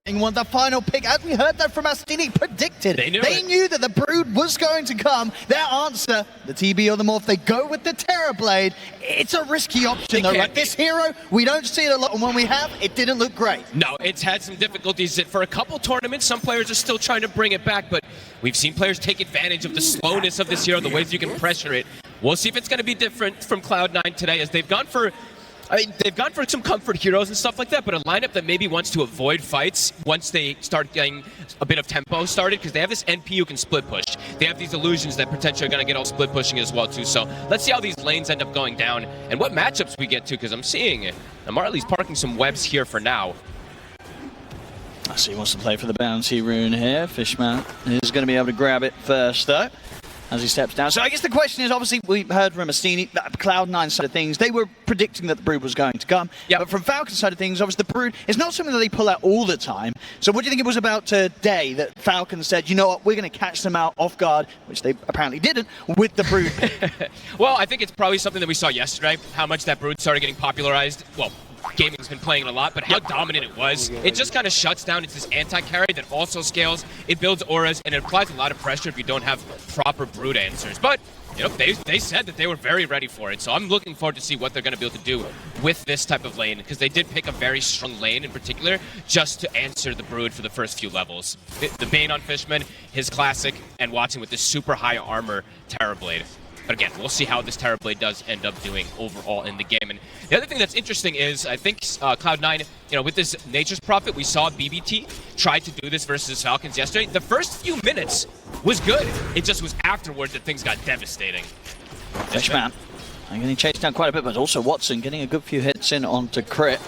Want the final pick, as we heard that from Astini, predicted. They knew that the Brood was going to come. Their answer, the TB or the Morph, they go with the Terrorblade. It's a risky option though, right? This hero, we don't see it a lot, and when we have, it didn't look great. No, it's had some difficulties. For a couple tournaments, some players are still trying to bring it back, but we've seen players take advantage of the slowness of this hero, the ways you can pressure it. We'll see if it's going to be different from Cloud9 today, as they've gone for some comfort heroes and stuff like that, but a lineup that maybe wants to avoid fights once they start getting a bit of tempo started, because they have this NP who can split push. They have these illusions that potentially are going to get all split pushing as well too. So let's see how these lanes end up going down and what matchups we get to, because I'm seeing Marley's parking some webs here for now. I see he wants to play for the bounty rune here. Fishman is going to be able to grab it first though, as he steps down. So I guess the question is, obviously we heard from Astini, Cloud9 side of things, they were predicting that the Brood was going to come. Yep. But from Falcons side of things, obviously the Brood is not something that they pull out all the time. So what do you think it was about today that Falcons said, you know what, we're going to catch them out off guard, which they apparently didn't, with the Brood? Well, I think it's probably something that we saw yesterday, how much that Brood started getting popularized. Well, gaming's been playing it a lot, but how dominant it was. It just kind of shuts down. It's this anti-carry that also scales. It builds auras, and it applies a lot of pressure if you don't have proper Brood answers. But, you know, they said that they were very ready for it, so I'm looking forward to see what they're going to be able to do with this type of lane, because they did pick a very strong lane in particular just to answer the Brood for the first few levels. The Bane on Fishman, his classic, and Watson with this super high armor Terrorblade. But again, we'll see how this Terrorblade does end up doing overall in the game. And the other thing that's interesting is, I think Cloud9, you know, with this Nature's Prophet, we saw BBT try to do this versus Falcons yesterday. The first few minutes was good. It just was afterwards that things got devastating. Fishman, I'm getting chased down quite a bit, but also Watson getting a good few hits in onto Crit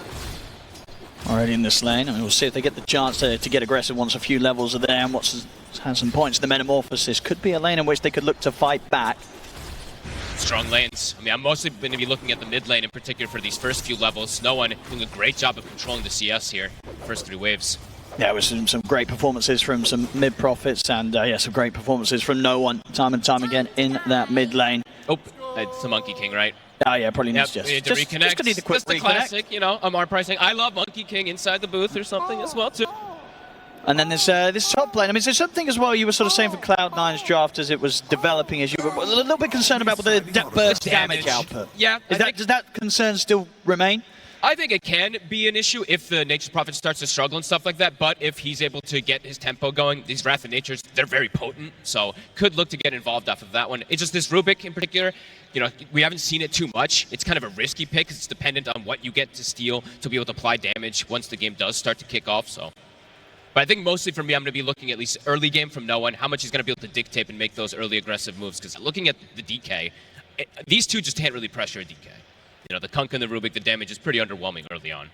already in this lane. I mean, we'll see if they get the chance to get aggressive once a few levels are there, and Watson has some points. The Metamorphosis could be a lane in which they could look to fight back. Strong lanes. I mean, I'm mostly going to be looking at the mid lane in particular for these first few levels. No one doing a great job of controlling the CS here. First 3 waves. Yeah, with some great performances from some mid prophets, and yeah, some great performances from no one time and time again in that mid lane. Oh, it's the Monkey King, right? Oh yeah, probably needs to reconnect. Just need a quick reconnect. The classic, you know, Amar pricing. I love Monkey King inside the booth or something as well too. And then there's this top lane. I mean, is there something as well you were sort of saying for Cloud9's draft as it was developing, as you were a little bit concerned about the burst damage output? Yeah. Does that concern still remain? I think it can be an issue if the Nature's Prophet starts to struggle and stuff like that, but if he's able to get his tempo going, these Wrath of Natures, they're very potent, so could look to get involved off of that one. It's just this Rubik in particular, you know, we haven't seen it too much. It's kind of a risky pick because it's dependent on what you get to steal to be able to apply damage once the game does start to kick off, so. But I think mostly for me, I'm going to be looking at least early game from no one, how much he's going to be able to dictate and make those early aggressive moves. Because looking at the DK, these two just can't really pressure a DK. You know, the Kunk and the Rubik, the damage is pretty underwhelming early on.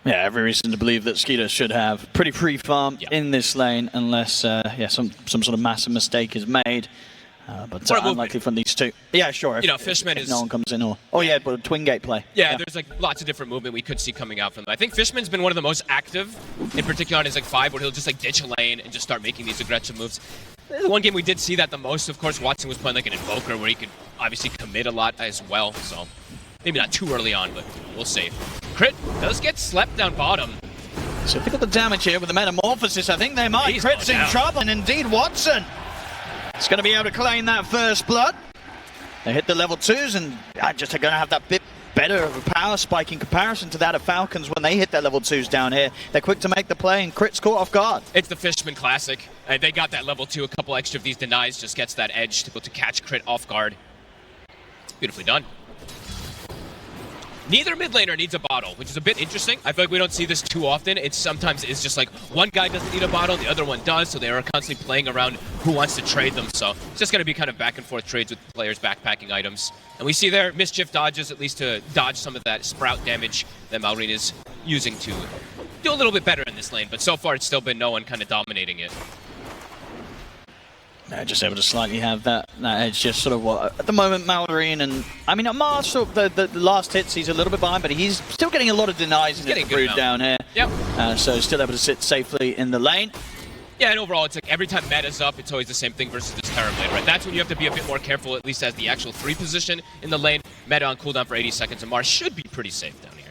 Yeah, every reason to believe that Skeeter should have pretty free farm in this lane, unless yeah, some sort of massive mistake is made. But unlikely from these two. Yeah, sure. You know, Fishman is... no one comes in or... Oh yeah, but a twin gate play. Yeah, there's like lots of different movement we could see coming out from them. I think Fishman's been one of the most active, in particular on his like 5, where he'll just like ditch a lane and just start making these aggressive moves. The one game we did see that the most, of course, Watson was playing like an Invoker where he could obviously commit a lot as well, so maybe not too early on, but we'll see. Crit does get slept down bottom. So if they got the damage here with the Metamorphosis, I think they might. Crit's in trouble, and indeed Watson is going to be able to claim that first blood. They hit the level 2s, and just are going to have that bit better of a power spike in comparison to that of Falcons when they hit their level 2s down here. They're quick to make the play, and Crit's caught off guard. It's the Fishman classic. They got that level 2, a couple extra of these denies just gets that edge to be able to catch Crit off guard. Beautifully done. Neither mid laner needs a bottle, which is a bit interesting. I feel like we don't see this too often. It's sometimes it's just like one guy doesn't need a bottle, the other one does, so they are constantly playing around who wants to trade them. So it's just going to be kind of back and forth trades with players backpacking items. And we see there Mischief dodges, at least to dodge some of that sprout damage that Malrine is using to do a little bit better in this lane. But so far it's still been no one kind of dominating it. Just able to slightly have that edge, just sort of what at the moment Malrine and I mean Amar sort of the last hits he's a little bit behind, but he's still getting a lot of denies in the Brood down here. Yep. So still able to sit safely in the lane. Yeah, and overall it's like every time meta's up, it's always the same thing versus this Terrorblade, right? That's when you have to be a bit more careful, at least as the actual 3 position in the lane. Meta on cooldown for 80 seconds, and Amar should be pretty safe down here.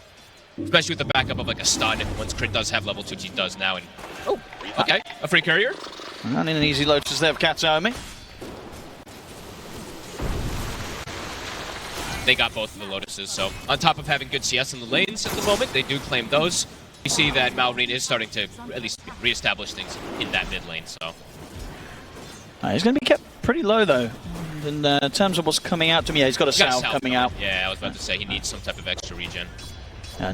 especially with the backup of like a stun. Once Crit does have level 2, which he does now. And oh, okay, a free courier. And in an easy Lotus there of Katsuomi. They got both of the Lotuses, so on top of having good CS in the lanes at the moment, they do claim those. You see that Malrine is starting to at least reestablish things in that mid lane, so. He's going to be kept pretty low, though, in terms of what's coming out to me. Yeah, he's got a salve coming out. Yeah, I was about to say he needs some type of extra regen.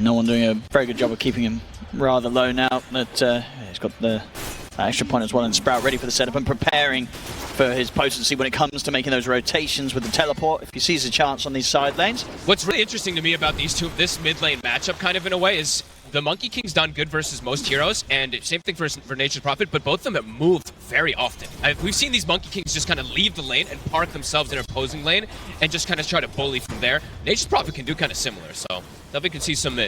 No one doing a very good job of keeping him rather low now, but he's got the extra point as well, and Sprout ready for the setup and preparing for his potency when it comes to making those rotations with the teleport if he sees a chance on these side lanes. What's really interesting to me about these two, this mid lane matchup kind of in a way, is the Monkey King's done good versus most heroes, and same thing for Nature's Prophet, but both of them have moved very often. We've seen these Monkey Kings just kind of leave the lane and park themselves in an opposing lane and just kind of try to bully from there. Nature's Prophet can do kind of similar, so definitely can see some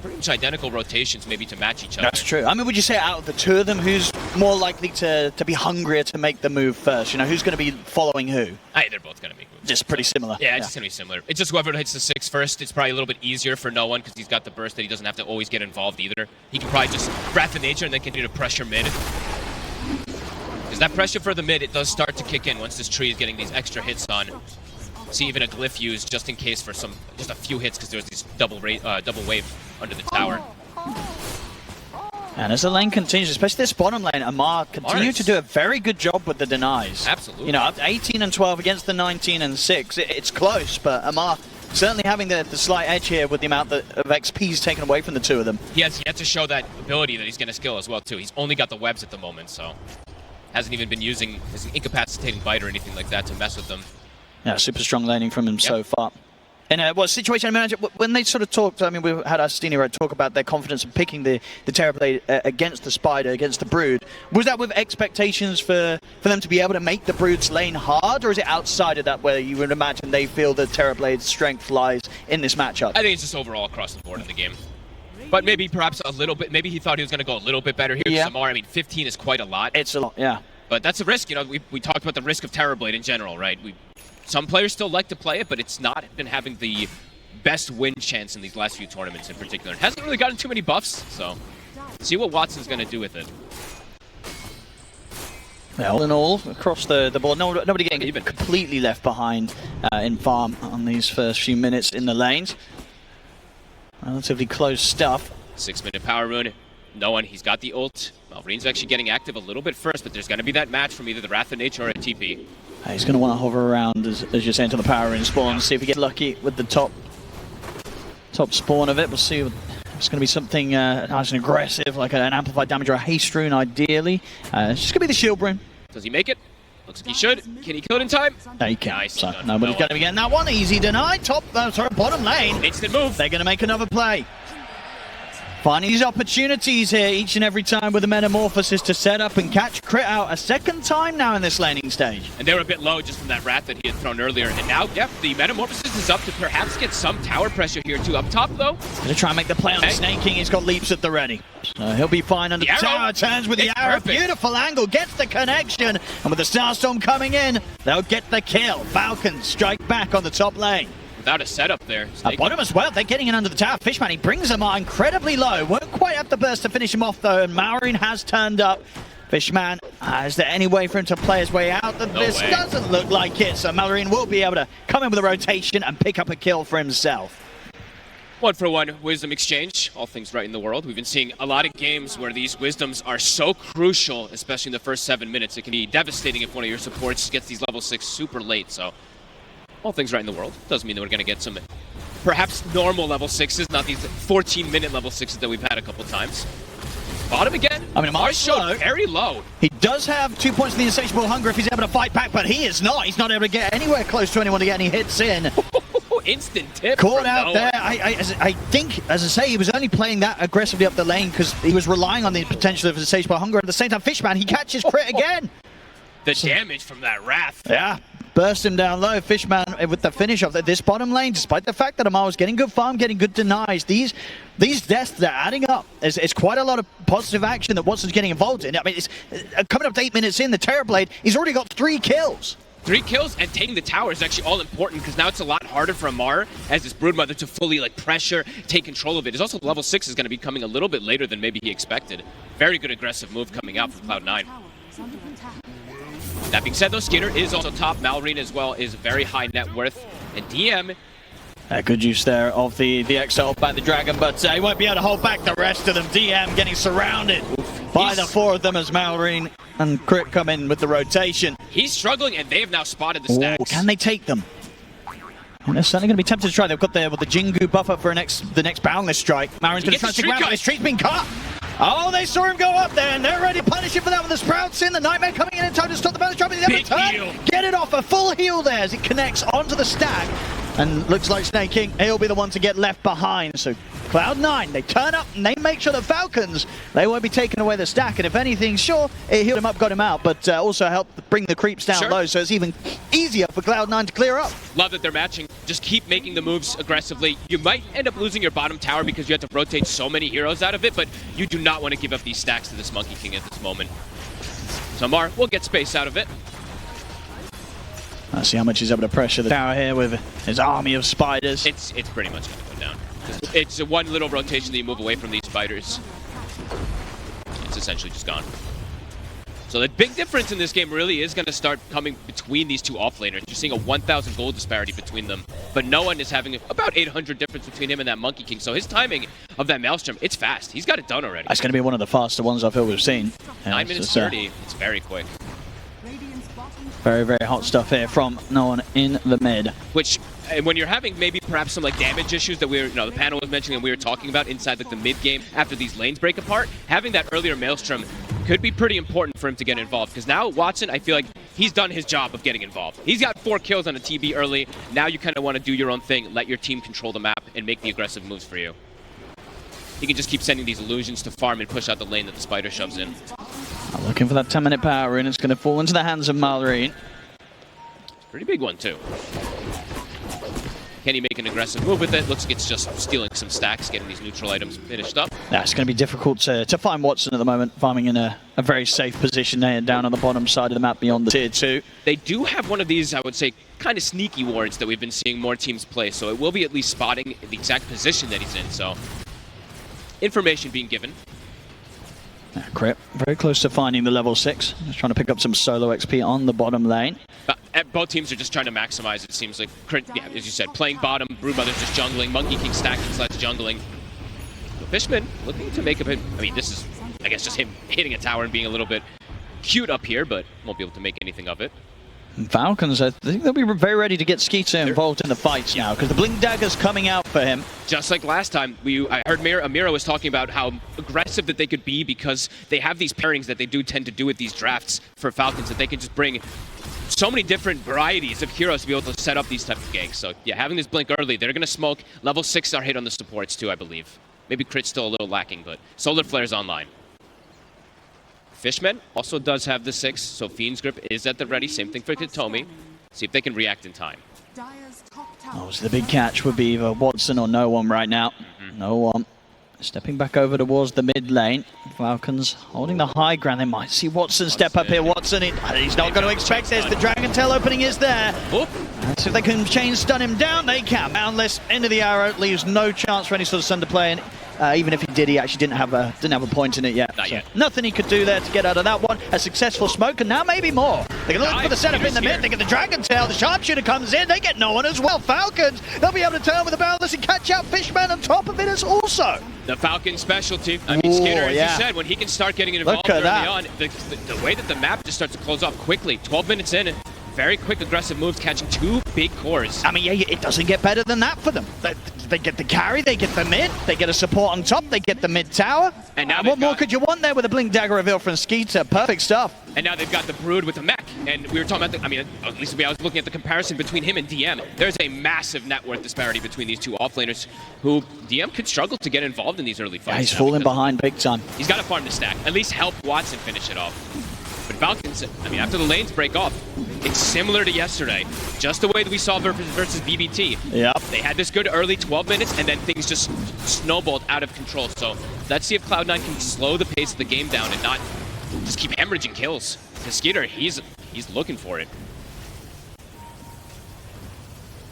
pretty much identical rotations maybe to match each other. That's true. I mean, would you say out of the two of them, who's more likely to be hungrier to make the move first? You know, who's going to be following who? They're both going to make moves. Just pretty similar. Yeah, it's just going to be similar. It's just whoever hits the 6 first, it's probably a little bit easier for no one because he's got the burst that he doesn't have to always get involved either. He can probably just Wrath of Nature and then continue to pressure mid. Because that pressure for the mid, it does start to kick in once this tree is getting these extra hits on. See even a glyph used just in case for just a few hits because there was this double wave under the tower. And as the lane continues, especially this bottom lane, Amar continued to do a very good job with the denies. Absolutely. You know, up to 18 and 12 against the 19 and 6. It's close, but Amar certainly having the slight edge here with the amount of XP he's taken away from the two of them. He has yet to show that ability that he's going to skill as well, too. He's only got the webs at the moment, so hasn't even been using his incapacitating bite or anything like that to mess with them. Yeah, super strong laning from him so far. And what situation manager, when they sort of talked, I mean, we had Astini talk about their confidence in picking the Terrorblade against the Spider, against the Brood. Was that with expectations for them to be able to make the Brood's lane hard, or is it outside of that where you would imagine they feel the Terrorblade's strength lies in this matchup? I think it's just overall across the board in the game. But maybe perhaps a little bit, maybe he thought he was going to go a little bit better here. Yeah. Samar, I mean, 15 is quite a lot. It's a lot, yeah. But that's a risk, you know, we talked about the risk of Terrorblade in general, right? Some players still like to play it, but it's not been having the best win chance in these last few tournaments in particular. It hasn't really gotten too many buffs, so see what Watson's going to do with it. Yeah, all in all, across the board, nobody getting even completely left behind in farm on these first few minutes in the lanes. Relatively close stuff. 6-minute power rune. No one, he's got the ult. Malrine's actually getting active a little bit first, but there's going to be that match from either the Wrath of Nature or a TP. He's going to want to hover around as you're saying to the power rune spawn, see if he gets lucky with the top spawn of it. We'll see. It's going to be something nice and aggressive, like an amplified damage or a haste rune, ideally. It's just going to be the shield rune. Does he make it? Looks like he should. Can he kill it in time? No, he can. Nice. So nobody's going to be getting that one. Easy deny. Bottom lane. Instant move. They're going to make another play. Finding these opportunities here each and every time with the Metamorphosis to set up and catch Crit out a second time now in this laning stage. And they were a bit low just from that Wrath that he had thrown earlier. And now, the Metamorphosis is up to perhaps get some tower pressure here too. Up top, though. Going to try and make the play on the Snake King. He's got leaps at the ready. So he'll be fine under the tower. Turns with the arrow. Perfect. Beautiful angle. Gets the connection. And with the Starstorm coming in, they'll get the kill. Falcons strike back on the top lane. Without a setup there. Bottom as well, they're getting in under the tower. Fishman, he brings them out incredibly low. Won't quite have the burst to finish him off though, and Malrine has turned up. Fishman, is there any way for him to play his way out? This doesn't look like it, so Malrine will be able to come in with a rotation and pick up a kill for himself. 1-for-1 wisdom exchange, all things right in the world. We've been seeing a lot of games where these wisdoms are so crucial, especially in the first 7 minutes. It can be devastating if one of your supports gets these level 6 super late, so all things right in the world. Doesn't mean that we're going to get some perhaps normal level 6s, not these 14-minute level 6s that we've had a couple times. Bottom again. I mean, Amar's showed very low. He does have 2 points of the insatiable hunger if he's able to fight back, but he is not. He's not able to get anywhere close to anyone to get any hits in. Instant tip. Caught out there. I think, as I say, he was only playing that aggressively up the lane because he was relying on the potential of the insatiable hunger. At the same time, Fishman, he catches Crit again. The damage from that Wrath. Yeah. Burst him down low. Fishman with the finish of this bottom lane, despite the fact that Amar was getting good farm, getting good denies. These deaths, they're adding up. It's quite a lot of positive action that Watson's getting involved in. I mean, it's coming up to 8 minutes in, the Terrorblade, he's already got 3 kills. 3 kills and taking the tower is actually all important because now it's a lot harder for Amar as this Broodmother to fully like pressure, take control of it. It's also level 6 is going to be coming a little bit later than maybe he expected. Very good aggressive move coming out from Cloud9. That being said though, Skeeter is also top. Malrine as well is very high net worth. And DM... Good use there of the Exile by the Dragon, but he won't be able to hold back the rest of them. DM getting surrounded by the 4 of them as Malrine and Crit come in with the rotation. He's struggling and they've now spotted the stacks. Can they take them? And they're certainly going to be tempted to try. They've got the Jingu buffer for the next Boundless Strike. Malrine's going to try to stick around, but his tree's been cut. Oh, they saw him go up there, and they're ready to punish him for that with the Sprouts in. The Nightmare coming in time to stop the Boundless Strike. Big heal. Get it off, a full heal there as it connects onto the stack. And looks like Snake King, he'll be the one to get left behind. So Cloud9, they turn up and they make sure the Falcons, they won't be taking away the stack. And if anything, sure, it healed him up, got him out, but also helped bring the creeps down low. So it's even easier for Cloud9 to clear up. Love that they're matching. Just keep making the moves aggressively. You might end up losing your bottom tower because you have to rotate so many heroes out of it, but you do not want to give up these stacks to this Monkey King at this moment. So Amar will get space out of it. Let's see how much he's able to pressure the tower here with his army of spiders. It's pretty much going to go down. It's a one little rotation that you move away from these spiders. It's essentially just gone. So the big difference in this game really is going to start coming between these two offlaners. You're seeing a 1,000 gold disparity between them, but no one is having about 800 difference between him and that Monkey King. So his timing of that Maelstrom, it's fast. He's got it done already. That's going to be one of the faster ones I feel we've seen. 9 minutes 30. It's very quick. Very, very hot stuff here from no one in the mid. Which, when you're having maybe perhaps some like damage issues that the panel was mentioning and we were talking about inside like the mid game after these lanes break apart, having that earlier Maelstrom could be pretty important for him to get involved. Because now Watson, I feel like he's done his job of getting involved. He's got 4 kills on a TB early. Now you kind of want to do your own thing, let your team control the map and make the aggressive moves for you. He can just keep sending these illusions to farm and push out the lane that the spider shoves in. Looking for that 10-minute power rune. It's going to fall into the hands of Malrine. Pretty big one, too. Can he make an aggressive move with it? Looks like it's just stealing some stacks, getting these neutral items finished up. Yeah, it's going to be difficult to find Watson at the moment, farming in a very safe position there down on the bottom side of the map beyond the tier 2. They do have one of these, I would say, kind of sneaky wards that we've been seeing more teams play, so it will be at least spotting the exact position that he's in, so information being given. Crit, very close to finding the level 6. Just trying to pick up some solo XP on the bottom lane. Both teams are just trying to maximize, it seems like. Crit, yeah, as you said, playing bottom, Broodmother's just jungling, Monkey King stacking / jungling. Fishman looking to make a bit, I mean, this is, I guess, just him hitting a tower and being a little bit cute up here, but won't be able to make anything of it. Falcons, I think they'll be very ready to get Skeeter involved in the fights now, because the Blink Dagger's coming out for him. Just like last time, I heard Amira was talking about how aggressive that they could be because they have these pairings that they do tend to do with these drafts for Falcons, that they can just bring so many different varieties of heroes to be able to set up these type of ganks. So yeah, having this Blink early, they're going to smoke. Level 6 are hit on the supports too, I believe. Maybe Crit's still a little lacking, but Solar Flare's online. Fishman also does have the 6, so Fiend's Grip is at the ready. Same thing for Kitomi. See if they can react in time. Oh, so the big catch would be either Watson or no one right now. No one. Stepping back over towards the mid lane. Falcons holding the high ground. They might see Watson step up here. Watson, he's not going to expect this. The Dragon Tail opening is there. And so if they can chain stun him down, they can. Boundless into the arrow. Leaves no chance for any sort of stun to play. And even if he did, he actually didn't have a point in it yet. Not yet. Nothing he could do there to get out of that one. A successful smoke, and now maybe more. They're going to look for the setup in the mid. They get the Dragon Tail. The Sharpshooter comes in. They get no one as well. Falcons, they'll be able to turn with the Boundless and catch out Fishman on top of it as also. The Falcon specialty. I mean, Skinner, as you said, when he can start getting involved early on, the way that the map just starts to close off quickly. 12 minutes in, very quick aggressive moves, catching 2 big cores. I mean, yeah, it doesn't get better than that for them. They get the carry, they get the mid, they get a support on top, they get the mid tower. And now what more could you want there with a Blink Dagger reveal from Skeeter? Perfect stuff. And now they've got the Brood with the mech. And we were talking about, at least I was looking at the comparison between him and DM. There's a massive net worth disparity between these two offlaners who DM could struggle to get involved in these early fights. Yeah, he's falling behind big time. He's got to farm the stack, at least help Watson finish it off. But Falcons, after the lanes break off, it's similar to yesterday. Just the way that we saw versus BBT. Yep. They had this good early 12 minutes, and then things just snowballed out of control. So let's see if Cloud9 can slow the pace of the game down and not just keep hemorrhaging kills. The Skeeter, he's looking for it.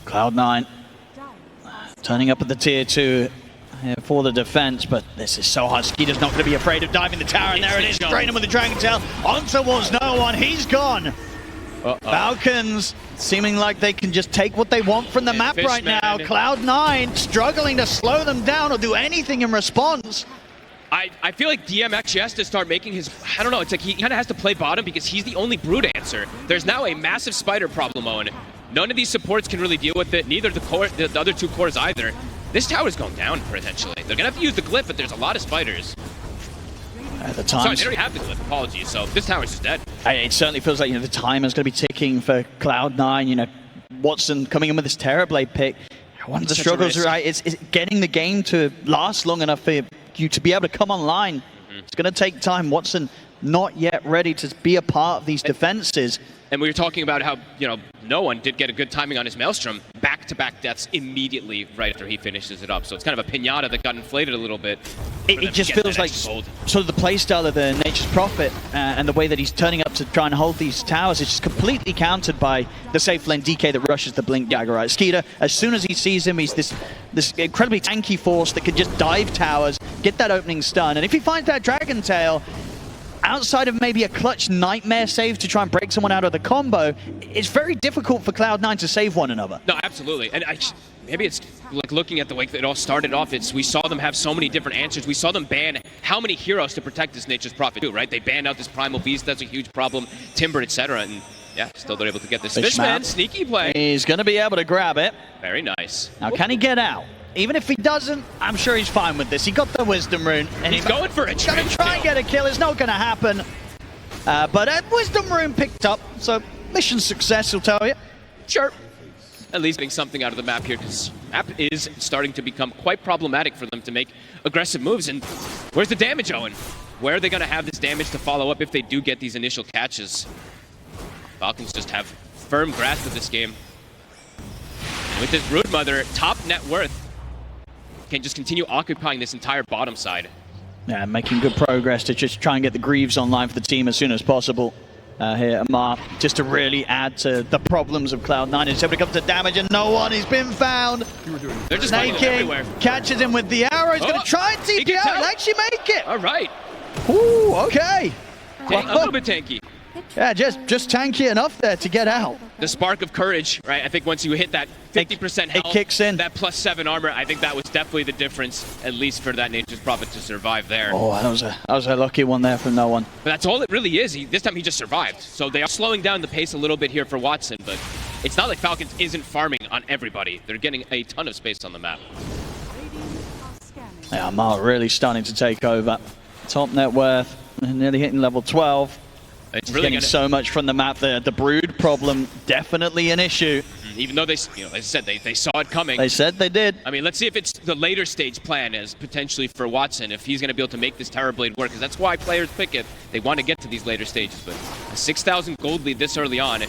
Cloud9 turning up at the tier 2 here for the defense, but this is so hard. Skeeter's not going to be afraid of diving the tower, and there it is. Draining with the Dragon Tail. On towards no one. He's gone. Falcons seeming like they can just take what they want from the map right now. Cloud9 struggling to slow them down or do anything in response. I feel like DM actually has to start making his, I don't know, it's like he kind of has to play bottom because he's the only Brood answer. There's now a massive spider problem, Owen. None of these supports can really deal with it, neither the other two cores either. This tower's going down, potentially. They're going to have to use the glyph, but there's a lot of spiders. At the time. Sorry, they already have the glyph, apologies, so this tower's just dead. It certainly feels like, the time is going to be ticking for Cloud9. Watson coming in with this Terrorblade pick. One of the struggles, right, is getting the game to last long enough for you to be able to come online. It's going to take time. Watson not yet ready to be a part of these defenses. And we were talking about how, no one did get a good timing on his Maelstrom. Back-to-back deaths immediately right after he finishes it up. So it's kind of a pinata that got inflated a little bit. It just feels like sort of the playstyle of the Nature's Prophet and the way that he's turning up to try and hold these towers is just completely countered by the safe lane DK that rushes the Blink Dagger, right? Skeeter, as soon as he sees him, he's this incredibly tanky force that can just dive towers, get that opening stun. And if he finds that Dragon Tail, outside of maybe a clutch Nightmare save to try and break someone out of the combo, it's very difficult for Cloud9 to save one another. No, absolutely. And maybe it's like looking at the way it all started off, we saw them have so many different answers. We saw them ban how many heroes to protect this Nature's Prophet too, right? They banned out this Primal Beast, that's a huge problem, Timber, etc. And yeah, still they're able to get this. Fishman, sneaky play. He's going to be able to grab it. Very nice. Now, can he get out? Even if he doesn't, I'm sure he's fine with this. He got the Wisdom Rune. And he's going for it. He's going to try and get a kill. It's not going to happen. But Wisdom Rune picked up, so mission success, will tell you. Sure. At least getting something out of the map here, because map is starting to become quite problematic for them to make aggressive moves. And where's the damage, Owen? Where are they going to have this damage to follow up if they do get these initial catches? Falcons just have firm grasp of this game. And with this Broodmother, top net worth, can just continue occupying this entire bottom side. Yeah, making good progress to just try and get the Greaves online for the team as soon as possible. Here, Amar, just to really add to the problems of Cloud9. It's able to come to damage and no one, he's been found. They're just everywhere. Catches him with the arrow, he's going to try and TP out and actually make it. All right. Ooh, okay. A little bit tanky. Yeah, just tanky enough there to get out. The spark of courage, right? I think once you hit that 50% health, it kicks in. That +7 armor, I think that was definitely the difference, at least for that Nature's Prophet to survive there. Oh, that was a lucky one there from no one. But that's all it really is. This time he just survived. So they are slowing down the pace a little bit here for Watson, but it's not like Falcons isn't farming on everybody. They're getting a ton of space on the map. Yeah, Amar really starting to take over. Top net worth, nearly hitting level 12. It's really getting so much from the map there. The Brood problem, definitely an issue. Even though they, as I said, they saw it coming. They said they did. I mean, let's see if it's the later stage plan as potentially for Watson, if he's going to be able to make this Terrorblade work, because that's why players pick it. They want to get to these later stages, but a 6,000 gold lead this early on.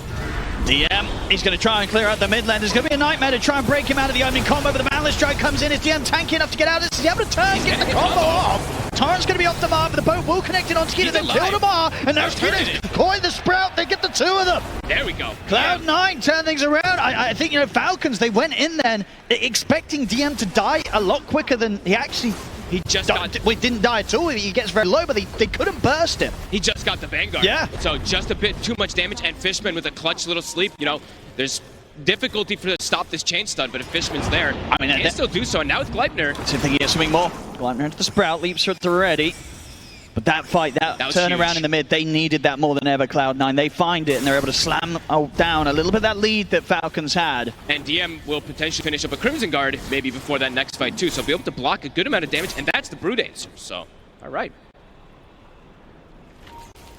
DM, he's going to try and clear out the mid lane. There's going to be a Nightmare to try and break him out of the opening combo, but the Manless Strike comes in. Is DM tanky enough to get out? Is he able to turn, get the combo off? Torrent's going to be off the mark, but the boat will connect it on Skeeter. They killed Amar, and now Skeeter's coined the Sprout. They get the two of them. There we go. Cloud9 turn things around. I think, Falcons, they went in then expecting DM to die a lot quicker than he actually... He didn't die at all. He gets very low, but they couldn't burst him. He just got the Vanguard. Yeah. So just a bit too much damage, and Fishman with a clutch little sleep. There's difficulty to stop this chain stun, but if Fishman's there, he can still do so. And now with Gleipnir. So I think he gets something more. Gleipnir into the Sprout, leaps are at the ready. But that fight, that turnaround in the mid, they needed that more than ever, Cloud9. They find it, and they're able to slam down a little bit of that lead that Falcons had. And DM will potentially finish up a Crimson Guard maybe before that next fight, too. So be able to block a good amount of damage, and that's the Brood answer. So, all right.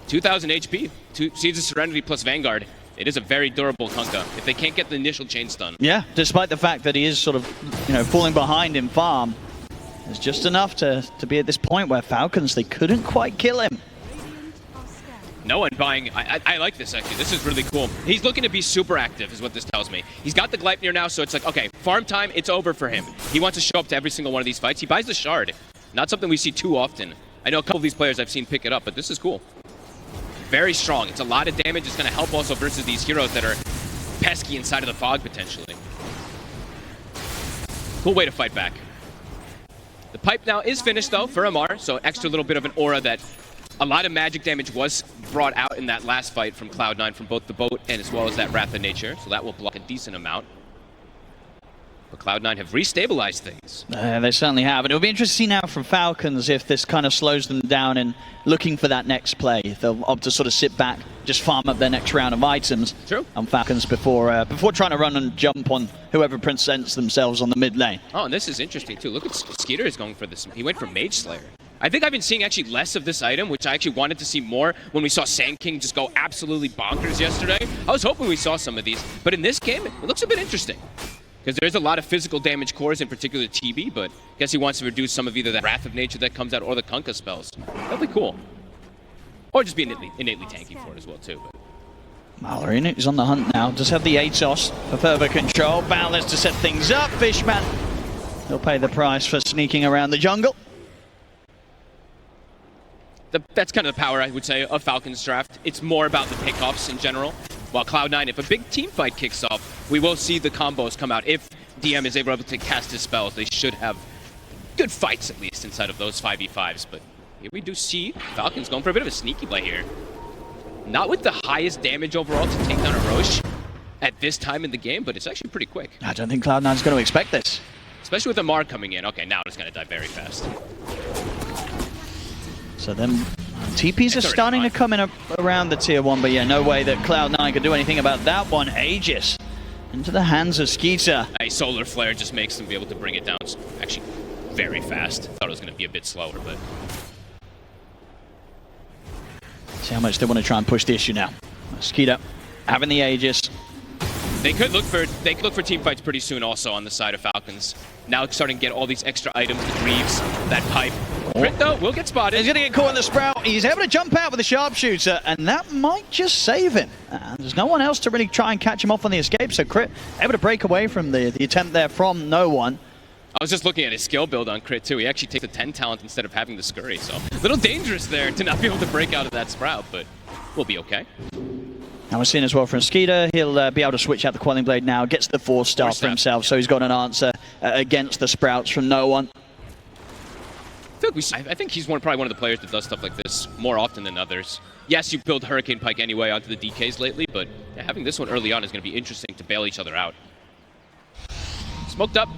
2,000 HP, 2 Seeds of Serenity plus Vanguard. It is a very durable Kunkka if they can't get the initial chain stun. Yeah, despite the fact that he is sort of, falling behind in farm. It's just enough to be at this point where Falcons, they couldn't quite kill him. No one buying. I like this, actually. This is really cool. He's looking to be super active, is what this tells me. He's got the Gleipnir now, so it's like, okay, farm time, it's over for him. He wants to show up to every single one of these fights. He buys the Shard. Not something we see too often. I know a couple of these players I've seen pick it up, but this is cool. Very strong. It's a lot of damage. It's going to help also versus these heroes that are pesky inside of the fog, potentially. Cool way to fight back. The pipe now is finished though for Amar, so extra little bit of an aura that a lot of magic damage was brought out in that last fight from Cloud9 from both the boat and as well as that Wrath of Nature, so that will block a decent amount. But Cloud9 have restabilized things. They certainly have. And it'll be interesting now from Falcons if this kind of slows them down in looking for that next play. They'll opt to sort of sit back, just farm up their next round of items on Falcons before trying to run and jump on whoever presents themselves on the mid lane. Oh, and this is interesting too. Look at Skeeter is going for this. He went for Mage Slayer. I think I've been seeing actually less of this item, which I actually wanted to see more when we saw Sand King just go absolutely bonkers yesterday. I was hoping we saw some of these, but in this game, it looks a bit interesting. Because there's a lot of physical damage cores, in particular TB, but I guess he wants to reduce some of either the Wrath of Nature that comes out or the Kunkka spells. That'd be cool. Or just be innately tanky for it as well, too. Mallory is on the hunt now. Does have the Atos for further control. Boundless to set things up. Fishman, he'll pay the price for sneaking around the jungle. That's kind of the power, I would say, of Falcons draft. It's more about the pickoffs in general. While Cloud9, if a big team fight kicks off, we will see the combos come out. If DM is able to cast his spells, they should have good fights, at least, inside of those 5v5s. But here we do see Falcons going for a bit of a sneaky play here. Not with the highest damage overall to take down a Roche at this time in the game, but it's actually pretty quick. I don't think Cloud9's going to expect this. Especially with Amar coming in. Okay, now it's going to die very fast. So then TPs are starting to come in around the tier 1, but yeah, no way that Cloud9 could do anything about that one. Aegis into the hands of Skeeter. A Solar Flare just makes them be able to bring it down actually very fast. Thought it was going to be a bit slower, but... See how much they want to try and push the issue now. Skeeter having the Aegis. They could look for team fights pretty soon also on the side of Falcons. Now starting to get all these extra items, the Greaves, that pipe. Crit though will get spotted. He's going to get caught in the Sprout. He's able to jump out with the Sharpshooter, and that might just save him. And there's no one else to really try and catch him off on the escape, so Crit able to break away from the attempt there from no one. I was just looking at his skill build on Crit too. He actually takes the 10 talent instead of having the Scurry, so a little dangerous there to not be able to break out of that Sprout, but we'll be okay. And we're seeing as well from Skeeter, he'll be able to switch out the Quelling Blade now, gets the 4-star for himself, so he's got an answer against the Sprouts from no one. I think he's probably one of the players that does stuff like this more often than others. Yes, you build Hurricane Pike anyway onto the DKs lately, but yeah, having this one early on is going to be interesting to bail each other out. Smoked up.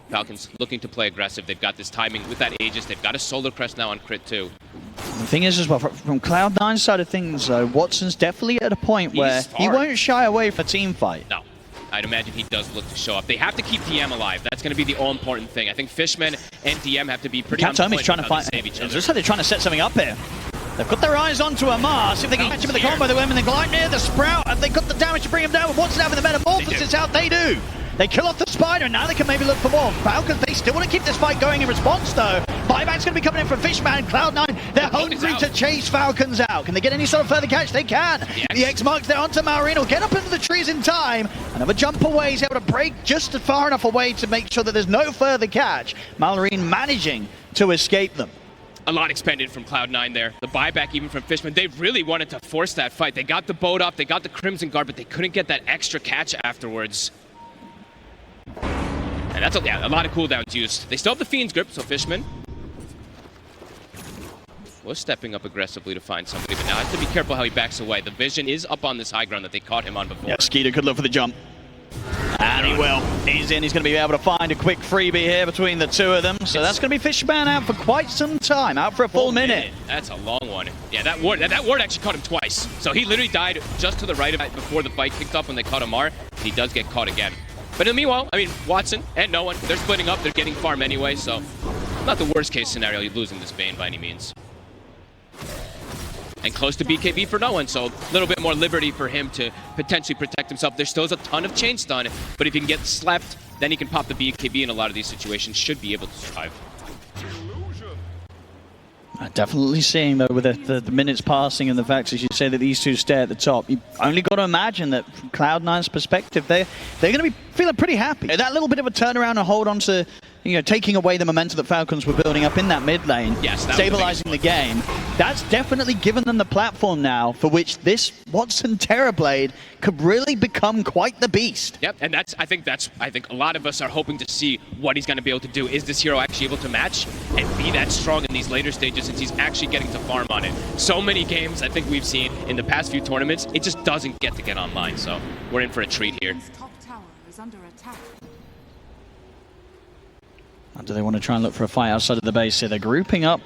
Falcons looking to play aggressive. They've got this timing with that Aegis. They've got a Solar Crest now on Crit too. The thing is as well, from Cloud9's side of things, Watson's definitely at a point where he won't shy away from a team fight. No. I'd imagine he does look to show up. They have to keep DM alive. That's going to be the all-important thing. I think Fishman and DM have to be pretty on point trying to fight. It's just how they're trying to set something up here. They've got their eyes onto Amar. See if they can catch him with the combo. They went in the glide near the Sprout. Have they got the damage to bring him down? With Watson having the Metamorphosis out, they do. They kill off the Spider, and now they can maybe look for more. Falcons, they still want to keep this fight going in response, though. Buyback's going to be coming in from Fishman. Cloud9, they're hungry to chase Falcons out. Can they get any sort of further catch? They can. The X marks there onto Mallory. Will get up into the trees in time. Another jump away. He's able to break just far enough away to make sure that there's no further catch. Mallory managing to escape them. A lot expended from Cloud9 there. The buyback even from Fishman. They really wanted to force that fight. They got the boat up. They got the Crimson Guard, but they couldn't get that extra catch afterwards. And that's a lot of cooldowns used. They still have the Fiend's Grip, so Fishman was stepping up aggressively to find somebody, but now has to be careful how he backs away. The vision is up on this high ground that they caught him on before. Yeah, Skeeter could look for the jump. And he will. He's in. He's going to be able to find a quick freebie here between the two of them. So that's going to be Fishman out for quite some time, out for a full minute. That's a long one. Yeah, that ward actually caught him twice. So he literally died just to the right of it before the fight kicked off when they caught Amar. He does get caught again. But in the meanwhile, I mean, Watson and no one, they're splitting up. They're getting farm anyway, so not the worst case scenario. You're losing this Bane by any means. And close to BKB for no one, so a little bit more liberty for him to potentially protect himself. There still is a ton of chain stun, but if he can get slept, then he can pop the BKB in a lot of these situations. Should be able to survive. Definitely seeing, though, with the minutes passing and the fact, as you say, that these two stay at the top, you only got to imagine that from Cloud9's perspective, they're going to be feeling pretty happy. That little bit of a turnaround and hold on to taking away the momentum that Falcons were building up in that mid lane, yes, stabilizing the game. That's definitely given them the platform now for which this Watson Terrorblade could really become quite the beast. Yep, and I think a lot of us are hoping to see what he's going to be able to do. Is this hero actually able to match and be that strong in these later stages, since he's actually getting to farm on it? So many games I think we've seen in the past few tournaments, it just doesn't get online. So we're in for a treat here. Top tower is under attack. Do they want to try and look for a fight outside of the base here? They're grouping up.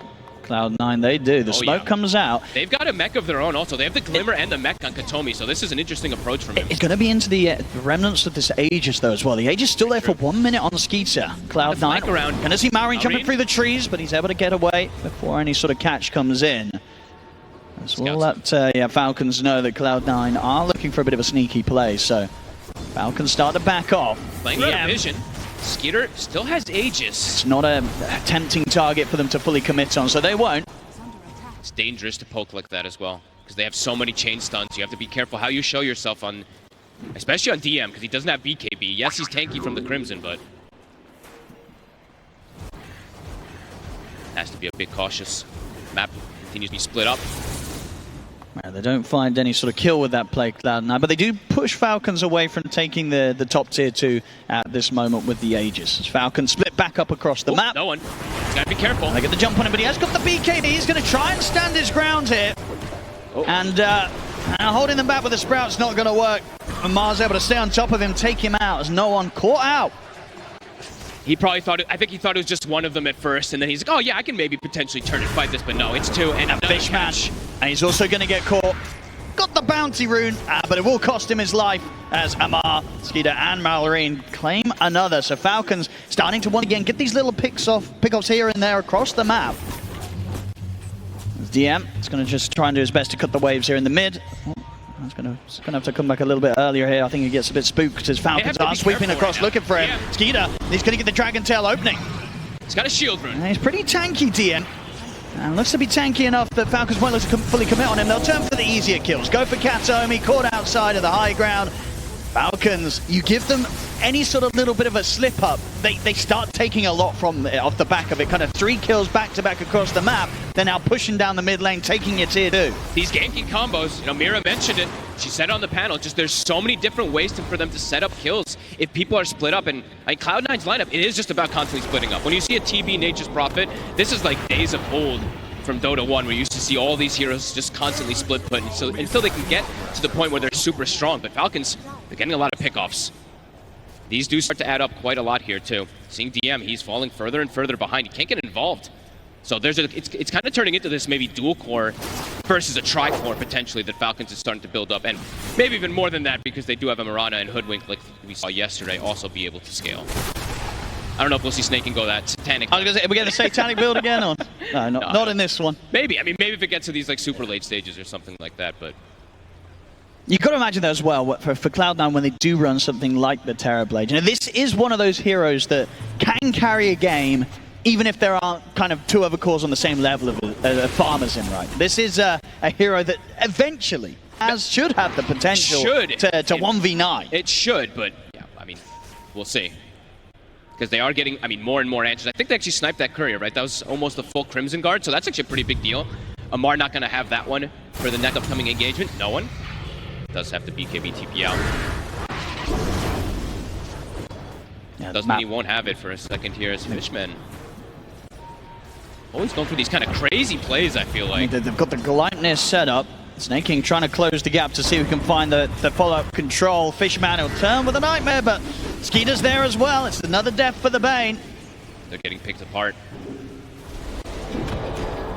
Cloud9, they do. The smoke comes out. They've got a mech of their own also. They have the Glimmer and the mech on Katomi, so this is an interesting approach from him. It's going to be into the remnants of this Aegis, though, as well. The Aegis still there for 1 minute on Skeeter. Cloud9 going to see Marine jumping through the trees, but he's able to get away before any sort of catch comes in. As we'll let Falcons know that Cloud9 are looking for a bit of a sneaky play, so Falcons start to back off. Playing the vision. Skeeter still has Aegis. It's not a tempting target for them to fully commit on, so they won't. It's dangerous to poke like that as well, because they have so many chain stuns. You have to be careful how you show yourself on, especially on DM, because he doesn't have BKB. Yes, he's tanky from the Crimson, but has to be a bit cautious. Map continues to be split up. They don't find any sort of kill with that play, Cloud9, but they do push Falcons away from taking the top tier 2 at this moment with the Aegis. As Falcons split back up across the map. No one. He's got to be careful. They get the jump on him, but he has got the BKB. He's going to try and stand his ground here. And holding them back with the Sprout's not going to work. And Mars able to stay on top of him, take him out as no one caught out. He probably thought I think he thought it was just one of them at first, and then he's like, oh yeah, I can maybe potentially turn and fight this, but no, it's 2, and another Fishman. And he's also going to get caught. Got the bounty rune, but it will cost him his life as Amar, Skeeter, and Malorine claim another. So Falcons starting to once again get these little pickoffs here and there across the map. DM is going to just try and do his best to cut the waves here in the mid. He's going to have to come back a little bit earlier here. I think he gets a bit spooked as Falcons are sweeping across looking for him. Yeah. Skeeter, he's going to get the Dragon Tail opening. He's got a shield rune. And he's pretty tanky, DM. And looks to be tanky enough that Falcons won't look to fully commit on him. They'll turn for the easier kills. Go for Katomi, caught outside of the high ground. Falcons, you give them any sort of little bit of a slip up, they start taking a lot from off the back of it. Kind of 3 kills back to back across the map. They're now pushing down the mid lane, taking your tier 2. These ganking combos, Mira mentioned it. She said on the panel, just there's so many different ways for them to set up kills if people are split up. And like Cloud9's lineup, it is just about constantly splitting up. When you see a TB Nature's Prophet, this is like days of old from Dota 1, where you used to see all these heroes just constantly split put until they can get to the point where they're super strong. But Falcons, they're getting a lot of pickoffs. These do start to add up quite a lot here too. Seeing DM, he's falling further and further behind. He can't get involved. So it's kind of turning into this maybe dual core versus a tri-core potentially that Falcons is starting to build up, and maybe even more than that because they do have a Mirana and Hoodwink like we saw yesterday also be able to scale. I don't know if we'll see Snake and go that satanic. I was gonna say, are we getting a satanic build again? Or? No, not in this one. Maybe. I mean, maybe if it gets to these like super late stages or something like that, but you got to imagine that as well for Cloud9 when they do run something like the Terrorblade. This is one of those heroes that can carry a game even if there aren't kind of 2 other cores on the same level of farmers in, right? This is a hero that eventually should have the potential to 1v9. It should, but yeah, I mean, we'll see. Because they are getting, more and more answers. I think they actually sniped that courier, right? That was almost a full Crimson Guard, so that's actually a pretty big deal. Amar not going to have that one for the next upcoming engagement. No one. Does have the BKB TP out. Yeah, doesn't mean he won't have it for a second here as Fishman. Always going for these kind of crazy plays, I feel like. They've got the Gleipnir set up. Snake King trying to close the gap to see if we can find the follow-up control. Fishman will turn with a Nightmare, but Skeeter's there as well. It's another death for the Bane. They're getting picked apart.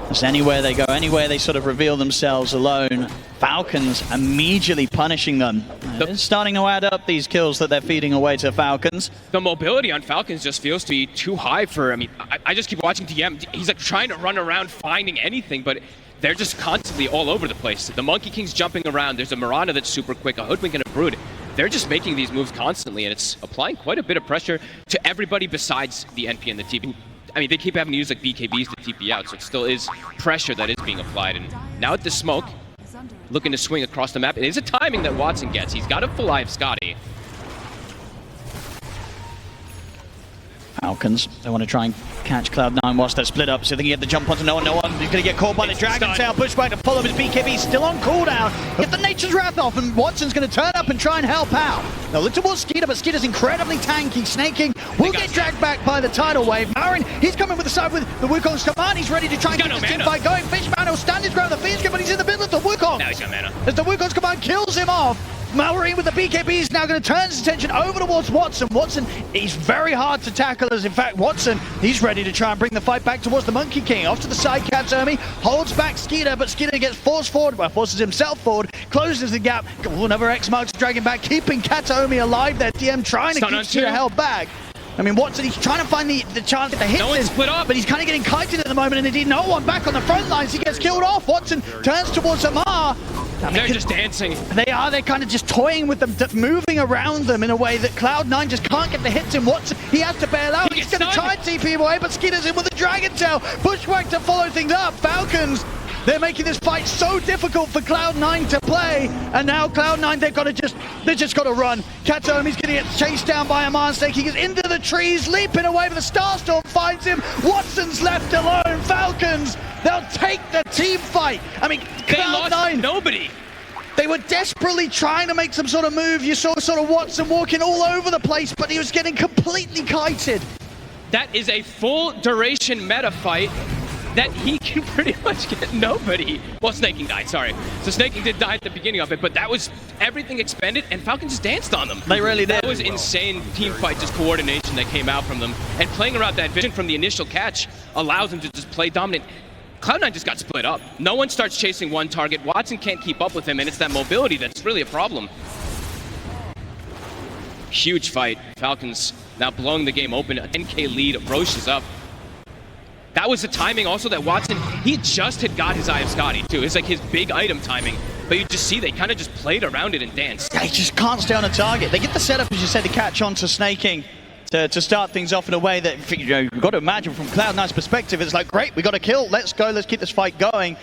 Just anywhere they go, anywhere they sort of reveal themselves alone, Falcons immediately punishing them. It's starting to add up these kills that they're feeding away to Falcons. The mobility on Falcons just feels to be too high for, I just keep watching DM. He's like trying to run around finding anything, but they're just constantly all over the place. The Monkey King's jumping around. There's a Mirana that's super quick, a Hoodwink and a Brood. They're just making these moves constantly, and it's applying quite a bit of pressure to everybody besides the NP and the TP. They keep having to use like BKBs to TP out, so it still is pressure that is being applied. And now at the smoke, looking to swing across the map. It is a timing that Watson gets. He's got a full life Scotty. Falcons, they want to try and catch Cloud9 whilst they're split up, so they can get the jump onto no one. He's going to get caught by the Dragon Tail, pushback to pull him as BKB still on cooldown. Get the Nature's Wrath off, and Watson's going to turn up and try and help out. Now look towards Skeeter, but Skeeter's incredibly tanky. Snaking will get dragged back by the tidal wave. Marin, he's coming with the side with the Wukong's command. He's ready to try and get this team fight going. Fishman will stand his ground, the Fiendkin, but he's in the middle of the Wukong. Now he's got mana. As the Wukong's command kills him off, Mallory with the BKB is now going to turn his attention over towards Watson. Watson, he's very hard to tackle, as in fact Watson, he's ready to try and bring the fight back towards the Monkey King. Off to the side, Katsomi holds back Skeeter, but Skeeter gets forced forward, forces himself forward, closes the gap. Another X marks to drag him back, keeping Katsomi alive there. DM trying to keep Skeeter held back. I mean, Watson, he's trying to find the chance to hit no him, split up, but he's kind of getting kited at the moment, and indeed no one back on the front lines. He gets killed off. Watson turns towards Amar. I mean, they're just dancing. They're kind of just toying with them, moving around them in a way that Cloud9 just can't get the hits in. Watson, he has to bail out. He's going to try and TP him away, but Skeeter's in with the Dragon Tail. Bushwhack to follow things up. Falcons, they're making this fight so difficult for Cloud9 to play, and now Cloud9, they've just got to run. Katsomi's going to get chased down by Amar. Snaking is into the trees, leaping away, but the Starstorm finds him. Watson's left alone. Falcons, they'll take the team fight. I mean, They lost nobody. They were desperately trying to make some sort of move. You saw sort of Watson walking all over the place, but he was getting completely kited. That is a full duration meta fight that he can pretty much get nobody. Well, Snaking died, sorry. So Snaking did die at the beginning of it, but that was everything expended, and Falcons just danced on them. They really did. That was insane team fight, just coordination that came out from them. And playing around that vision from the initial catch allows them to just play dominant. Cloud9 just got split up. No one starts chasing one target. Watson can't keep up with him, and it's that mobility that's really a problem. Huge fight. Falcons now blowing the game open. A 10k lead. Roche is up. That was the timing also that Watson, he just had got his Eye of Scotty too. It's like his big item timing. But you just see they kind of just played around it and danced. Yeah, he just can't stay on a target. They get the setup, as you said, to catch on to Snaking. To start things off in a way that, you know, you've got to imagine from Cloud9's perspective, it's like, great, we got a kill, let's go, let's keep this fight going.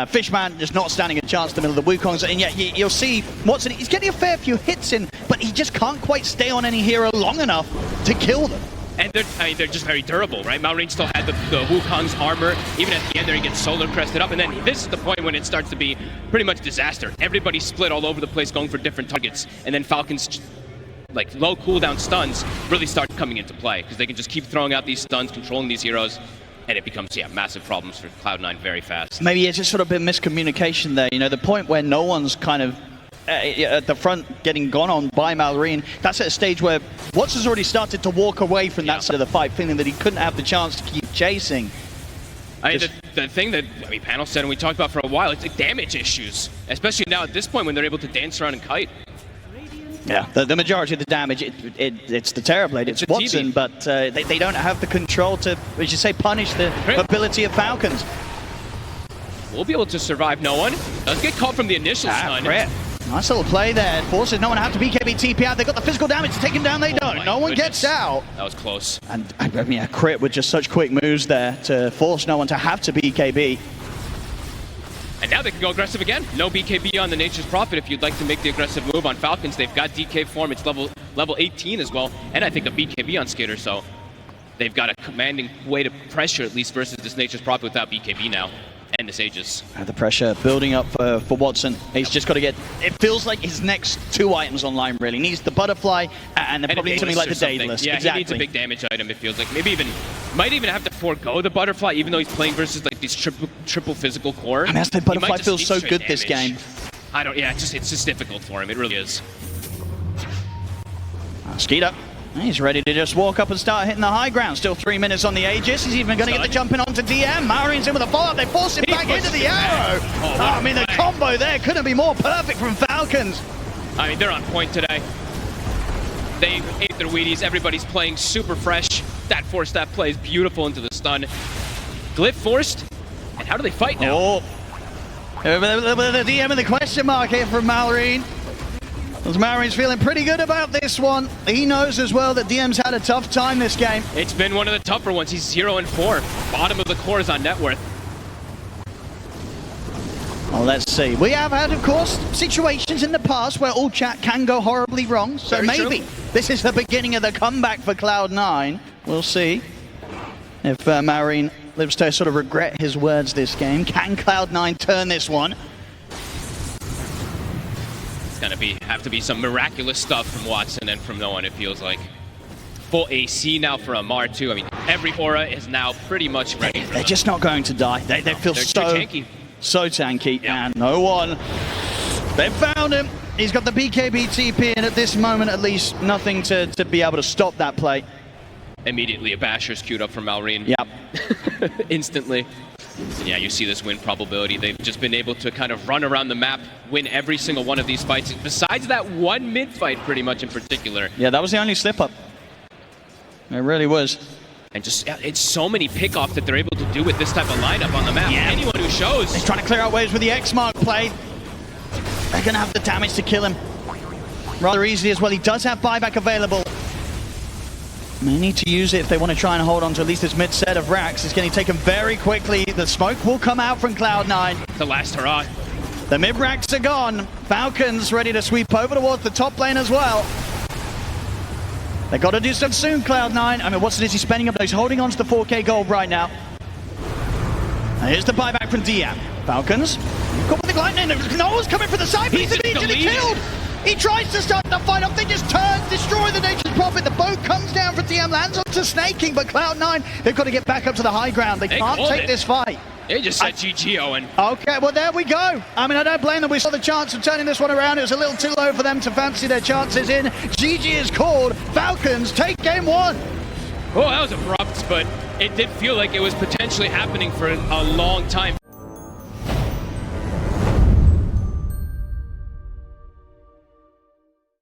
Fishman just not standing a chance in the middle of the Wukongs, and yet you'll see Watson, he's getting a fair few hits in, but he just can't quite stay on any hero long enough to kill them. And they're just very durable, right? Malrine still had the Wukong's armor. Even at the end there, he gets solar crested up. And then this is the point when it starts to be pretty much disaster. Everybody split all over the place, going for different targets. And then Falcons, like low cooldown stuns, really start coming into play. Because they can just keep throwing out these stuns, controlling these heroes. And it becomes, yeah, massive problems for Cloud9 very fast. Maybe it's just sort of a bit of miscommunication there. You know, the point where no one's kind of at the front getting gone on by Malrine, that's at a stage where Watson's already started to walk away from that side of the fight, feeling that he couldn't have the chance to keep chasing. I mean, the thing that Panel said and we talked about for a while, it's like damage issues, especially now at this point when they're able to dance around and kite. Yeah, the majority of the damage, it's the Terrorblade, it's Watson, but they don't have the control to, as you say, punish the ability of Falcons. We'll be able to survive no one. Does get caught from the initial stun. Crit. Nice little play there. Forces no one to have to BKB TP out. They got the physical damage to take him down. They don't. No one gets out. That was close. And I mean, a crit with just such quick moves there to force no one to have to BKB. And now they can go aggressive again. No BKB on the Nature's Prophet if you'd like to make the aggressive move on Falcons. They've got DK form. It's level 18 as well. And I think a BKB on Skitter, so they've got a commanding way to pressure at least versus this Nature's Prophet without BKB now. And this Aegis. The pressure building up for Watson. He's just got to get, it feels like his next two items online really. He needs the Butterfly and then probably something like the Daedalus. Yeah, exactly. He needs a big damage item, it feels like. Maybe might even have to forego the Butterfly even though he's playing versus like these triple physical core. I mean, that's the Butterfly feels so good damage. This game. It's just difficult for him, it really is. Skeeter. He's ready to just walk up and start hitting the high ground. Still 3 minutes on the Aegis. He's even going to get the jump in onto DM. Marine's in with a follow-up. They force him back into the arrow. I mean, the combo there couldn't be more perfect from Falcons. I mean, they're on point today. They ate their Wheaties. Everybody's playing super fresh. That force that plays beautiful into the stun. Glyph forced. And how do they fight now? Oh. The DM and the question mark here from Malrine. Marine's feeling pretty good about this one. He knows as well that DM's had a tough time this game. It's been one of the tougher ones. He's 0-4. Bottom of the cores on net worth. Well, let's see. We have had, of course, situations in the past where all chat can go horribly wrong. So maybe this is the beginning of the comeback for Cloud9. We'll see if Marine lives to sort of regret his words this game. Can Cloud9 turn this one? It's gonna have to be some miraculous stuff from Watson and from no one, it feels like. Full AC now for Amar too. I mean, every aura is now pretty much ready. They're just not going to die. They feel so tanky. Yeah. And no one. They found him. He's got the BKB TP, and at this moment, at least, nothing to be able to stop that play. Immediately, a Basher's queued up from Malrine. Yep. Instantly. And yeah, you see this win probability. They've just been able to kind of run around the map, win every single one of these fights, besides that one mid fight, pretty much in particular. Yeah, that was the only slip-up. It really was. And just, it's so many pickoffs that they're able to do with this type of lineup on the map. Yeah. Anyone who shows. He's trying to clear out waves with the X-Mark play. They're going to have the damage to kill him rather easily as well. He does have buyback available. They need to use it if they want to try and hold on to at least this mid set of racks. It's getting taken very quickly. The smoke will come out from Cloud9. The last hurrah. The mid racks are gone. Falcons ready to sweep over towards the top lane as well. They got to do stuff soon, Cloud9. I mean, Watson is he spending up? He's holding on to the 4K gold right now. And here's the buyback from DM. Falcons, got with the lightning. Noah's coming for the side, but he's immediately killed. He tries to start the fight off. They just turn, destroy the Nature's Prophet. The boat comes down for DM, lands onto Snaking, but Cloud9, they've got to get back up to the high ground. They can't take this fight. They just said GG, Owen. Okay, well, there we go. I mean, I don't blame them. We saw the chance of turning this one around. It was a little too low for them to fancy their chances in. GG is called. Falcons take game one. Oh, that was abrupt, but it did feel like it was potentially happening for a long time.